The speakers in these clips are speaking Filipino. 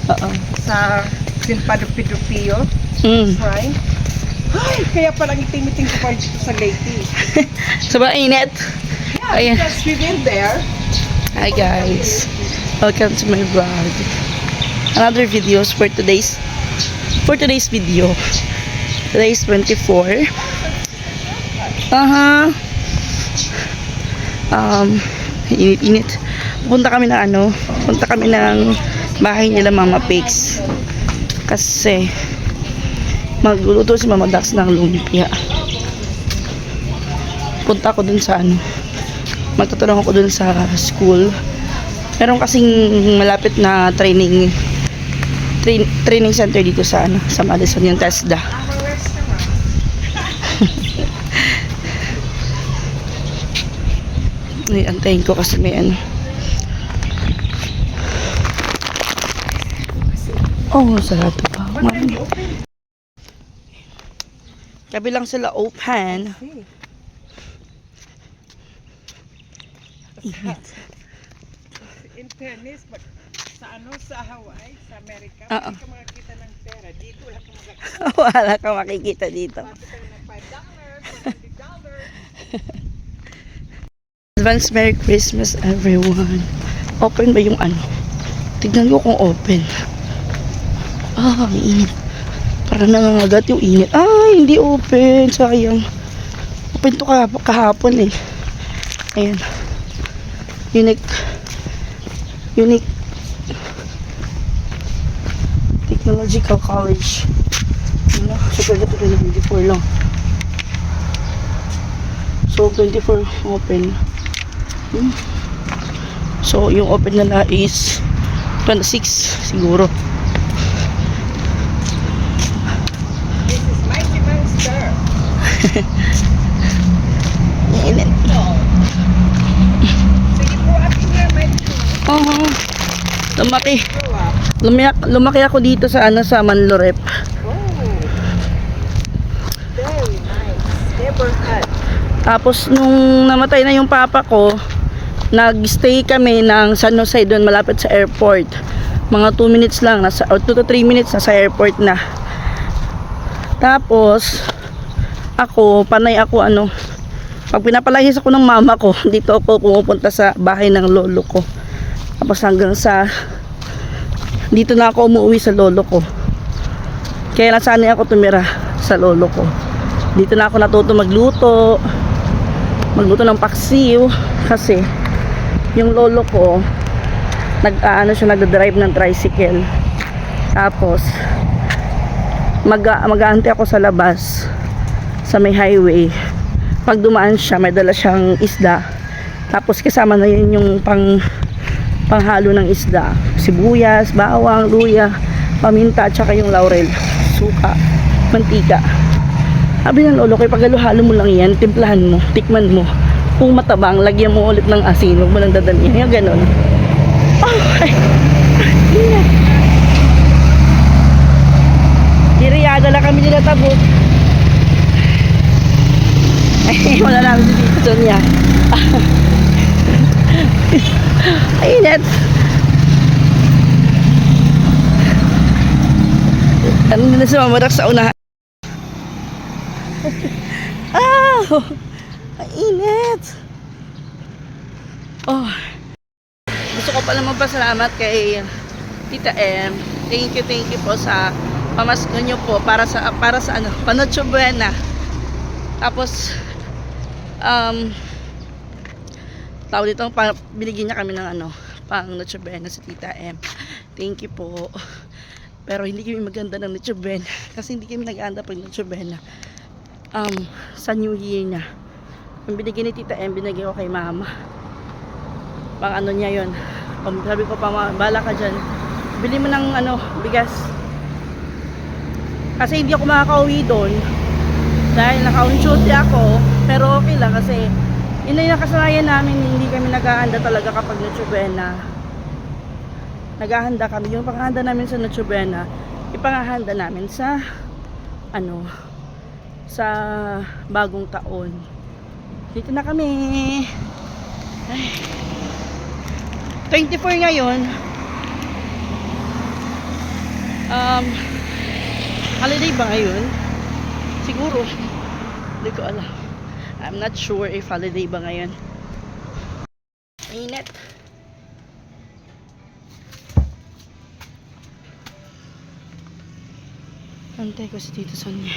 Oo. sa Silpadupidupio Mm. Shrine. Ay, kaya palang itim-itim ko pa dito sa Leyte. Sobrang init. Yeah, Ayan. because we've been there. Hi guys. Welcome to my vlog. Another videos for today's video. Today is 24. Init-init. Punta kami ng bahay nila Mama Pigs. Kasi magluluto si Mama Dax ng lumpia. Punta ako dun sa magtutulong ako dun sa school. Meron kasing malapit na training center dito sa sa Madison, yung TESDA. Ay, antayin ko kasi may oh, sarado pa. Gabi lang sila open. Init. In fairness, sa Hawaii, sa Amerika, Oo. hindi ka makakita ng pera. Dito wala kang makakita. Wala kang makikita dito. Sabi tayo ng $5, $20. Advance Merry Christmas everyone. Open ba yung Tignan ko kung open. Ang init. Para nangangagat yung init. Ay, hindi open. Sayang. Open to kahapon eh. Ayan. Unique Technological College. Super na 24 lang. So, 24 open. So, yung open nila is 26 siguro. This is Mighty Monster. Init. So you grew up here, Mighty Monster. Lumaki ako dito sa sa Manlorep. Oh, very nice. Neighborhood. Tapos nung namatay na yung papa ko, nag-stay kami ng San Jose doon malapit sa airport. Mga 2 minutes lang, 2 to 3 minutes na sa airport na. Tapos panay ako pag pinapalahis ako ng mama ko, dito ako pumupunta sa bahay ng lolo ko. Tapos hanggang dito na ako umuwi sa lolo ko. Kaya nasanay ako tumira sa lolo ko. Dito na ako natuto magluto ng paksiw kasi yung lolo ko nagda-drive ng tricycle. Tapos mag-aantay ako sa labas sa may highway. Pag dumaan siya, may dala siyang isda. Tapos kasama na yun yung panghalo ng isda, sibuyas, bawang, luya, paminta, at saka yung laurel, suka, mantika. Sabi ng lolo ko, pag-halo mo lang yan, timplahan mo, tikman mo. Kung matabang, lagyan mo ulit ng asin, huwag mo lang dadamihan. Yung ganon. Ay! Diriyada lang kami nila tabot. Ay, wala namin dito niya. Ay, init. Ano na si Mama Dax sa unahan? Ay, init. Oh. Gusto ko pala magpasalamat kay Tita M. Thank you po sa pamasko nyo po para sa Panoche Buena. Tapos tawag dito, binigyan niya kami ng pang Noche Buena sa Tita M. Thank you po. Pero hindi kami maganda ng Noche Buena kasi hindi kami nag-aanda pag Noche Buena. Sa New Year na. Ang binigyan ni Tita M, binigyan ko kay Mama. Pang niya yun. Sabi ko pa, bala ka dyan. Bili mo ng bigas. Kasi hindi ako makaka-uwi doon. Dahil naka-on duty ako. Pero okay lang kasi yun na yung nakasanayan namin, hindi kami nag-aanda talaga kapag Noche Buena. Naghahanda kami. Yung panghanda namin sa Noche Buena, ipangahanda namin sa sa bagong taon. Dito na kami. Ay. 24 ngayon. Holiday ba ngayon? Siguro. Hindi ko alam. I'm not sure if holiday ba ngayon. Init. Antay ko si Tito Sonia.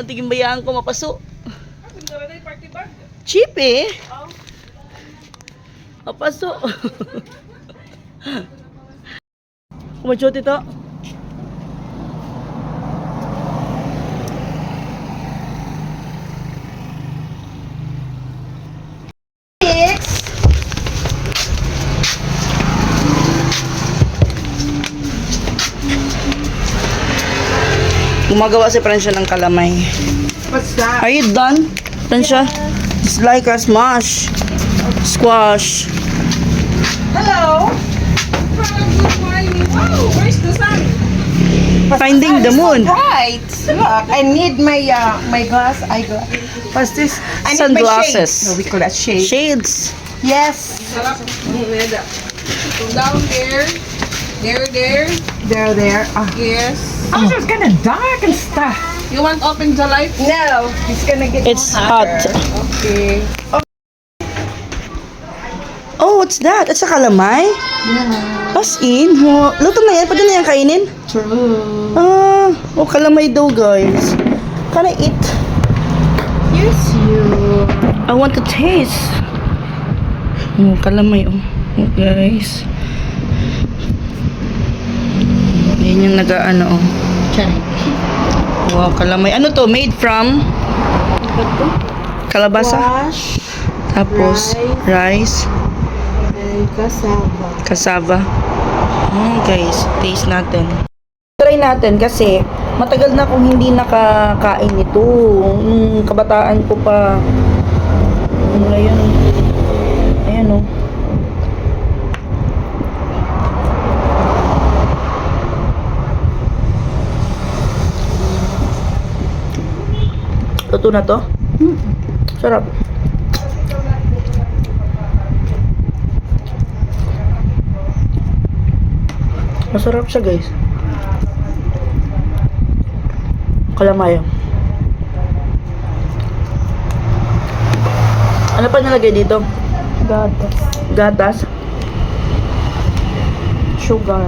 Tingin bayaan ko mapaso. Cheap eh. Mapaso. Kumadyo Tito. Gumagawa si Francia ng kalamay. What's that? Are you done, Francia? It's like a smash. Squash. Hello. Good morning. Wow, where's the sun? Finding the moon. Right. Look, I need my my glass. What's this? I need my Sunglasses. shades. No, we call that shade. Shades. Yes. Down there. There. Yes. Oh, it's kind of dark and stuff. You want open the light? No, it's gonna get It's hot. Okay. Oh, what's that? It's a kalamay? Yeah. As in? Oh, luto na yan? Pwede na yan kainin? True. Kalamay daw, guys. Can I eat? Yes, you. I want to taste. Kalamay, guys. Yan yung nag-ano, Wow, kalamay. Ano to? Made from? Kalabasa? Squash Tapos, rice. and cassava. Cassava. Guys, taste natin. Try natin kasi matagal na akong hindi nakakain nito. Nung kabataan ko pa. Ngayon. Ayan o. Luto na to? Sarap. Masarap siya, guys. Kalamay. Ano pa nilagay dito? Gatas. Gatas. Sugar.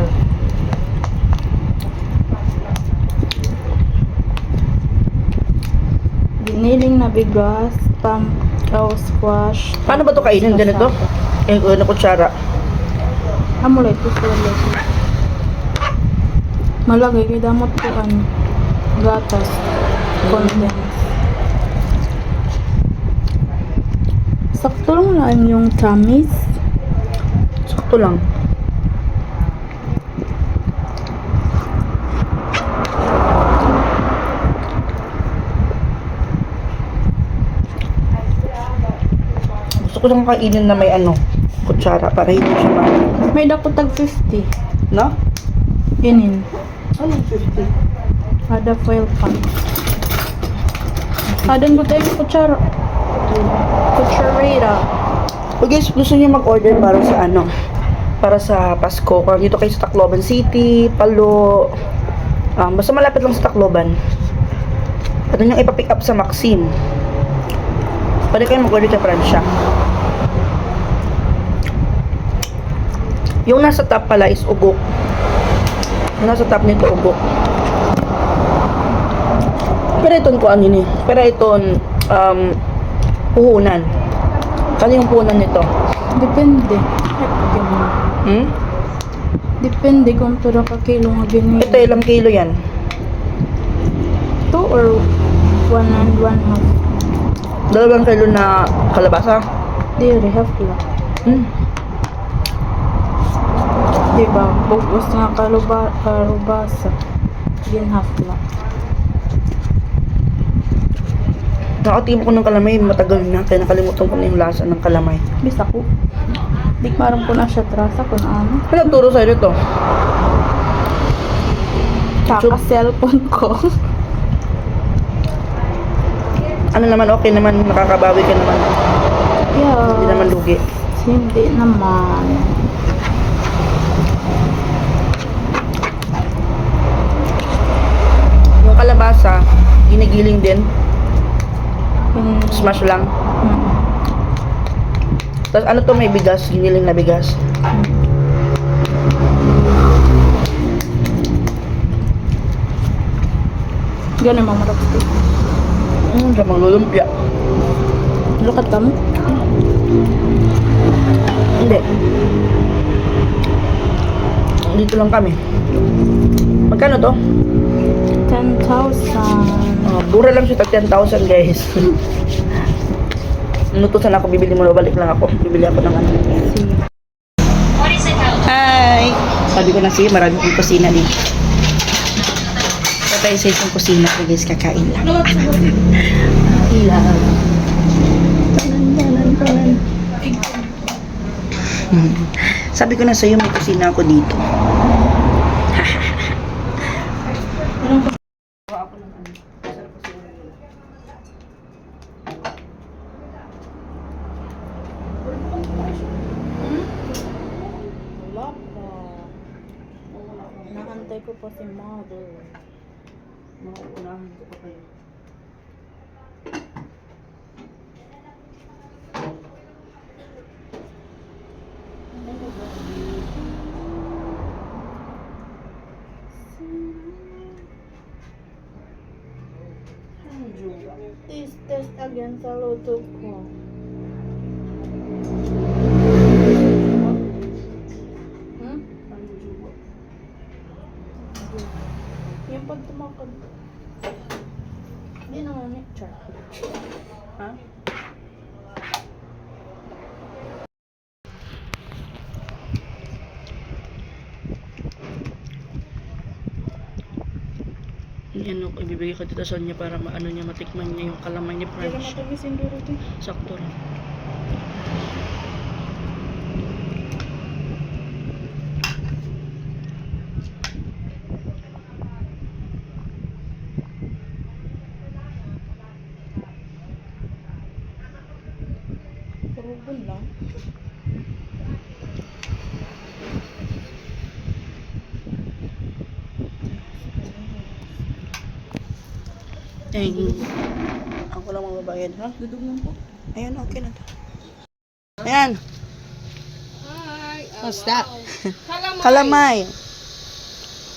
Giniling na bigas, squash. Paano ba to kainin? Ganito? Na kutsara. Amulay ito sa ulit. Malagay kay damot ko gatas. Condense. Sakto lang yung tamis. Sakto lang. Gusto ko lang kainin na may kutsara para hindi siya May dako tag 50. no? Inin. Ano 50? Ada foil pan. Adan ko tayo kutsara. Kutsarera. O guys, gusto niyo mag-order para sa para sa Pasko. Kung dito kayo sa Tacloban City, Palo, basta malapit lang sa Tacloban. Pwede nyo ipapick up sa Maxim. Pwede kayo mag-order kay Francia. Yung nasa top pala is ugok. Yung nasa top nito ugok. Pero itong kuan yun eh. Pero itong puhunan. Kano yung puhunan nito? Depende. Depende kung pera ka kilo nga ganyan. Ito ilang kilo yan? 2 or 1 and 1 half. 2 kilo na kalabasa? Dire, half lang. Diba? Bugos nga kalubasa. Yan half lang. Nakatimo ko ng kalamay, matagal na. Kaya nakalimutan ko na yung lasa ng kalamay. Bisa ko. Di parang ko na siya trasa kung ano. Kaya turo sa'yo ito. Tsaka cellphone ko. Ano naman, okay naman, nakakabawi ka naman. Yeah. Hindi naman lugi. Hindi naman. Yung kalabasa, ginigiling din. Yung, Smash lang. mm, Tapos ano to, may bigas, giniling na bigas. Ganun mga marapos. Siya maglulumpia. Lukat ka mo? Hindi. Dito lang kami. Magkano to? 10,000. Mura lang siya, tag 10,000 guys. Inutusan ako, bibili mo, balik lang ako. Bibili ako ng ano. Hi! Sabi ko na siya, marami kong kusina dito. Tayo sa isang kusina ko guys, kakain lang. Ilang. Tanan. Sabi ko na sa'yo, may kusina ako dito. Wala pa. Nakantay ko pa si mother. Mauunahan ko pa kayo. Please test again sa loto ko. Hmm? Yung pag tumakad. Hindi naman eh. Char. Ha? Yan o, ibibigay ko dito sa kanya para maano niya, matikman niya yung kalamay ni Hindi naman French. matamis yung duro to. Sakto lang. Purubon lang. Ako lang magbabayad, ha? Dudog lang po. Ayan, okay na to. Ayan. What's that? Kalamay.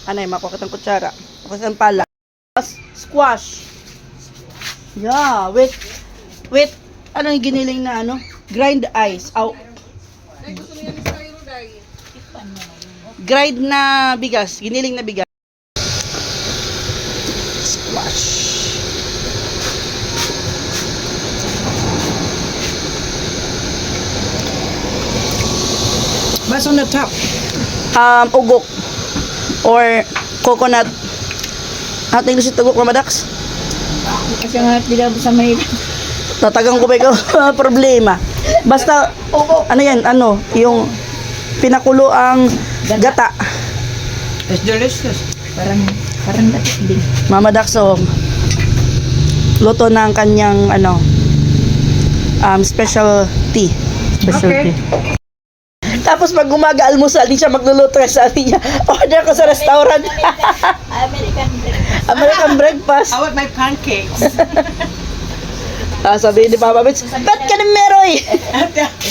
Anay, makuha kitang kutsara. Makuha kitang pala. Squash. Yeah, with, ano yung giniling na ano? Grind ice. Aw. Grind na bigas. Giniling na bigas. Squash. What's on the top? Ugok or coconut. At English ito ugok, Madax. Kasi nga tidak sa may Tatagang ko ba ikaw? Problema. Basta, ano yan, ano, yung pinakulo ang gata. It's delicious. parang dating. Mama Daxo, luto na ang kanyang, ano, special tea. Special Okay. tea. Tapos pag umaga almusal, di siya magluluto sa atin niya. Order ko sa restaurant. American breakfast. I want my pancakes. Sabihin ni Papa Mitch, ba't ka ni Meroy?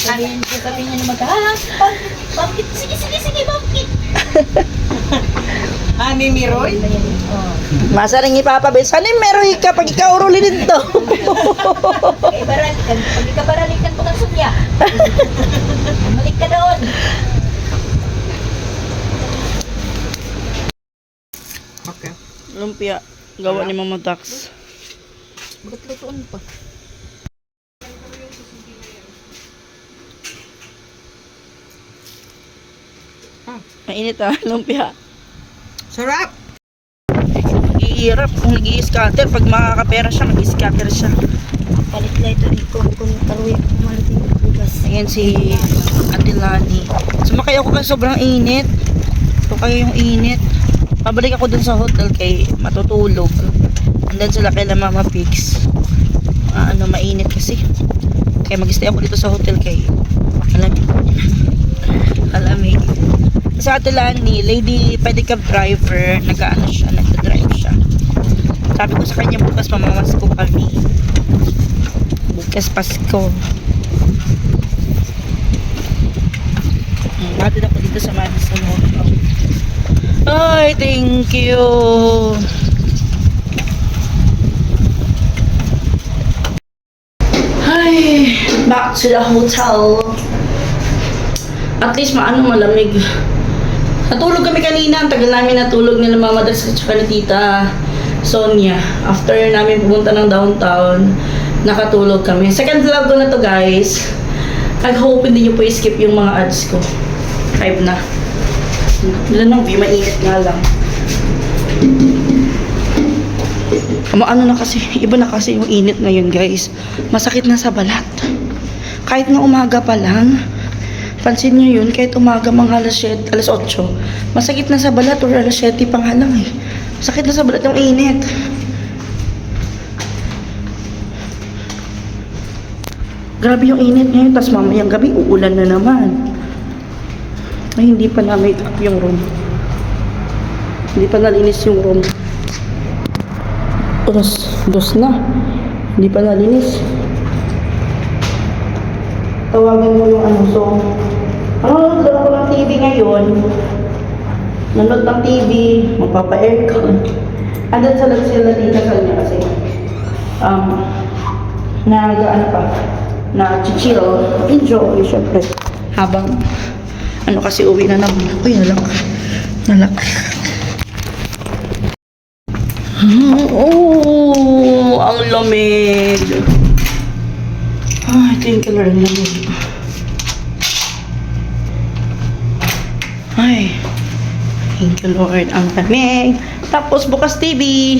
Sabihin niya na bakit? Sige, bakit? Honey Miroy? Masaring ni Papa Mitch, ano yung Meroy ka pag ikaw uruli dito? Pag ikabaralikan po ng sumya. Malik ka doon. Okay. Lumpia, gawa ni Mama Dax. Bakit lutuan pa? Mainit lumpia. Sarap! Nag-iirap kung nag-i-scatter. Pag makakapera siya, mag-i-scatter siya. Palit na ito dito kung karuwi malit yung bugas. Ayan si Ate Lani. Sumakay ako kasi sobrang init. So kayo yung init. Pabalik ako dun sa hotel kay matutulog. And then sila kay Mama Pix. Mainit kasi. Kaya mag-stay ako dito sa hotel kay Malamig. Malamig. Sa Ate Lani, lady pedicab driver, nag-ano siya, nagda-drive siya. Sabi ko sa kanya, bukas mamamasko kami. Bukas Pasko. Batid ako dito sa Madison Hotel. Ay, thank you. Ay, back to the hotel. At least malamig. Natulog kami kanina. Ang tagal namin natulog nila Mama Dres at saka ni Tita Sonia. After namin pumunta ng downtown, nakatulog kami. Second vlog ko na to, guys. I-hope hindi nyo po i-skip yung mga ads ko. 5 na. Wala nang view, mainit nga lang. Ano na kasi, iba na kasi yung init ngayon, guys. Masakit na sa balat. Kahit nga umaga pa lang, pansin nyo yun, kahit umaga mga alas 7, alas 8, masakit na sa balat or alas 7 pang halang eh. Masakit na sa balat yung init. Grabe yung init ngayon, tas mamayang gabi, uulan na naman. Ay, hindi pa na-make up yung room. Hindi pa nalinis yung room. Dos na. Hindi pa nalinis. Tawagan mo yung ano, so, nanonood lang ako ng TV ngayon. Nanonood ng TV, magpapa-aircon. Andun sa lang sila dito sa kanya kasi, chill, enjoy, syempre. Habang, kasi uwi na naman. Uy, nalak. Oh, ang lamig. Ay, thank you Lord, lamig. Ay, thank you Lord, ang lamig. Tapos bukas TV.